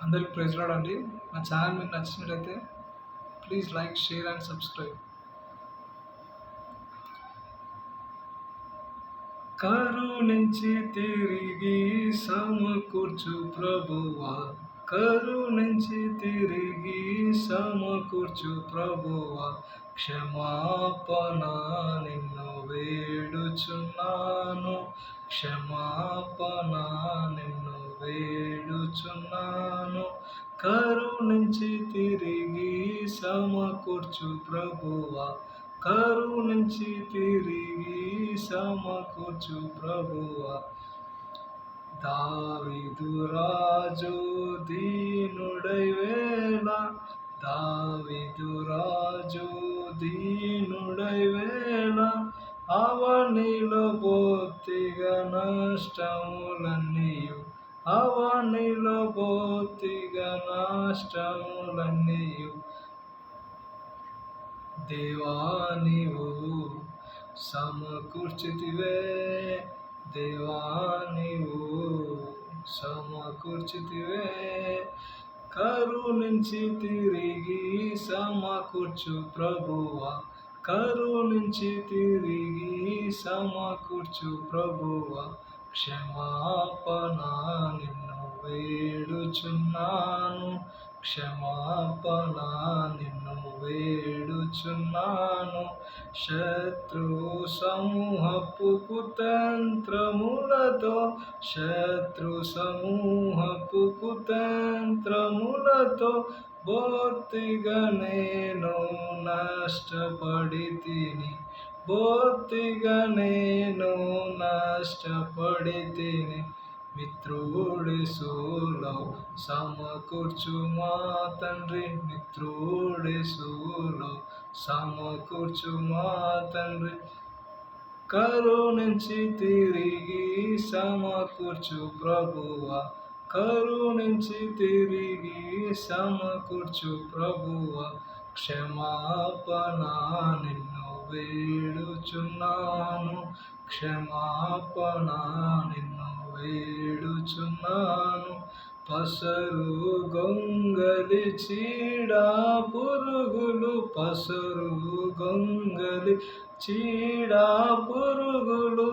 అందరికి praise lord అండి. నా ఛానల్ మీకు నచ్చినట్లయితే please like, share and subscribe. కరుణించి తిరిగి సమకూర్చు ప్రభువా, కరుణించి తిరిగి సమకూర్చు ప్రభువా, క్షమాపణ నిన్ను వేడుచున్నాను, క్షమాపణ నిన్ను వేడుచున్నాను. కరుణించి తిరిగి సమకూర్చు ప్రభువా, కరుణించి తిరిగి సమకూర్చు ప్రభువా. దావీదు రాజు దీనుడై వేళ, దావీదు రాజు దీనుడై వేళ, అవనిలో బొత్తిగా నష్టములన్నీయు, అవనిలో బొత్తిగా నష్టములన్నీయు. దేవా నీవు సమకూర్చితివే, దేవా నీవు సమకూర్చితివే. కరుణించి తిరిగి సమకూర్చు ప్రభువా, కరుణించి తిరిగి సమకూర్చు ప్రభువా, క్షమాపణ నిన్ను వేడుచున్నాను, క్షమాపణ నిన్ను వేడుచున్నాను. శత్రు సమూహపు కుతంత్రములతో, శత్రు సమూహపు కుతంత్రములతో బొత్తిగా నేను నష్టపడి తిని, బొత్తిగా నేను నష్టపడి తిని. మిత్రుడేసులో సమకూర్చు మా తండ్రి, మిత్రుడేసులో సమకూర్చు మా తండ్రి. కరుణించి తిరిగి సమకూర్చు ప్రభువా, కరుణించి తిరిగి సమకూర్చు ప్రభువా, క్షమాపణ నిన్ను వేడుచున్నాను, క్షమాపణ నిన్ను వేడుచున్నాను. పసరు గొంగలి చీడా పురుగులు, పసరు గొంగలి చీడా పురుగులు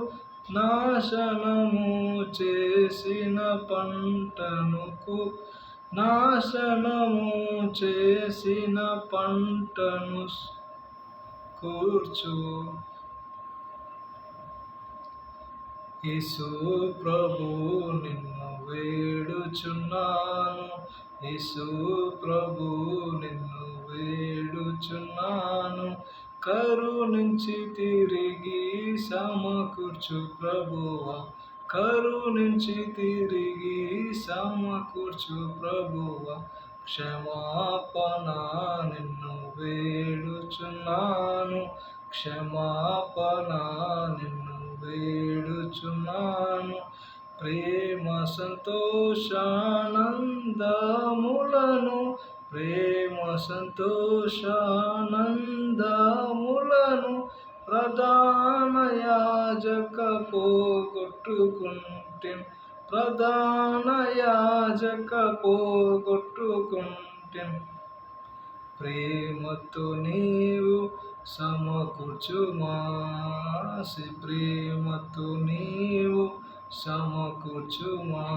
నాశనము చేసిన పంటను, నాశనము చేసిన పంటను కూర్చు. యేసు ప్రభు నిన్ను వేడుచున్నాను, యేసు ప్రభు నిన్ను వేడుచున్నాను. కరుణించి తిరిగి సమకూర్చు ప్రభువా, కరుణించి తిరిగి సమకూర్చు ప్రభువా, క్షమాపణ నిన్ను వేడుచున్నాను, క్షమాపణ నిన్ను వేడుచున్నాను. ప్రేమ సంతోషానందములను, ప్రేమ సంతోషానందములను ప్రధాన యాజక పోగొట్టుకుంటెన్, ప్రధాన యాజక పోగొట్టుకుంటెన్. ప్రేమతో నీవు సమకూర్చుమా, ప్రేమతో నీవు సమకూర్చుమా.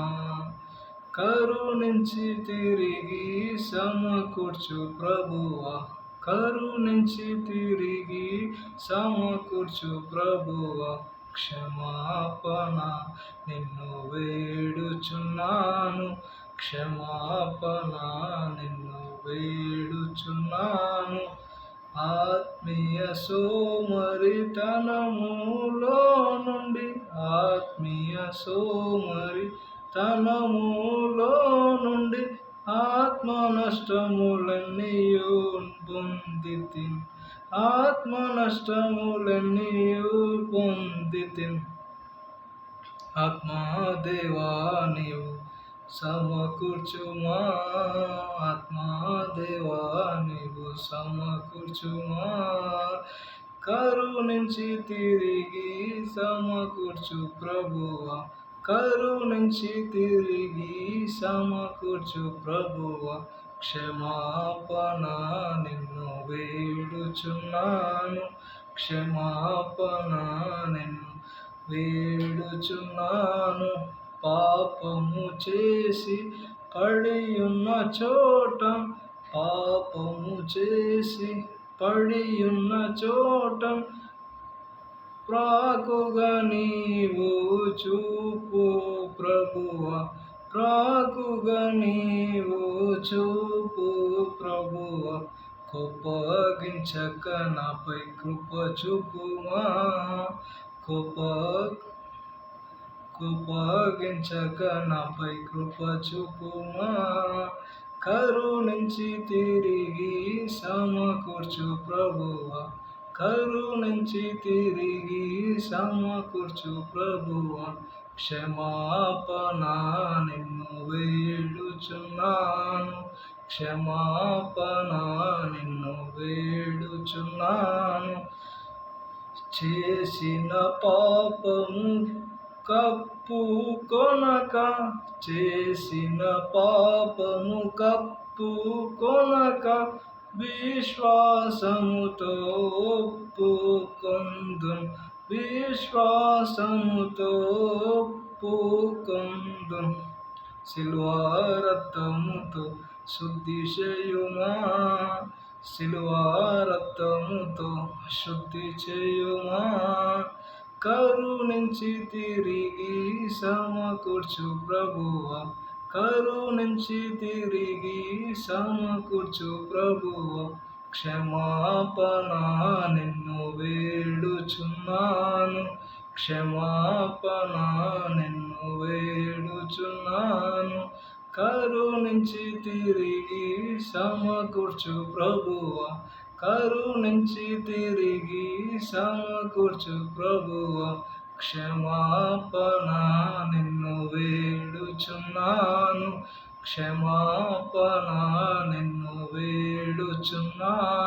కరుణించి తిరిగి సమకూర్చు ప్రభువా, కరుణించి తిరిగి సమకూర్చు ప్రభువా, క్షమాపణ నిన్ను వేడుచున్నాను, క్షమాపణ నిన్ను వేడుచున్నాను. ఆత్మీయ సోమరితనములో నుండి, ఆత్మీయ సోమరితనములో నుండి ఆత్మ నష్టములన్నీయు పొందితిన్, ఆత్మ నష్టములన్నీయు పొందితిన్. ఆత్మదేవా నీవు సమకూర్చుమా, ఆత్మదేవా నీవు సమకూర్చుమా. కరుణించి తిరిగి సమకూర్చు ప్రభువా, కరుణించి తిరిగి సమకూర్చు ప్రభువా, క్షమాపణ నిన్ను వేడుచున్నాను, క్షమాపణ నిన్ను వేడుచున్నాను. పాపము చేసి పడియున్న చోట, పాపము చేసి పడియున్న చోట ప్రాకుగా నీవు చూపు ప్రభువా, ప్రాకుగా నీవు చూపు ప్రభువా. కోపగించక నాపై కృప చూపుమా, కోపగించక నాపై కృప చూపుమా. కరుణించి తిరిగి సమకూర్చు ప్రభువా, కరుణించి తిరిగి సమకూర్చు ప్రభువా. క్షమాపణ నిన్ను వేడుచున్నాను, క్షమాపణ నిన్ను వేడుచున్నాను. చేసిన పాపము కప్పుకొనక, చేసిన పాపము కప్పుకొనక విశ్వాసముతో ఒప్పుకొందును, విశ్వాసముతో ఒప్పుకొందును. సిలువ రక్తముతో శుద్ధి చేయుమా, సిలువ రక్తముతో శుద్ధి చేయుమా. కరుణించి తిరిగి సమకూర్చు ప్రభువా, కరుణించి తిరిగి సమకూర్చు ప్రభువా. క్షమాపణ నిన్ను వేడుచున్నాను, క్షమాపణ నిన్ను వేడుచున్నాను. కరుణించి తిరిగి సమకూర్చు ప్రభువా, కరుణించి తిరిగి సమకూర్చు ప్రభువా. క్షమాపణ నిన్ను వేడుచున్నాను, క్షమాపణ నిన్ను వేడుచున్నాను.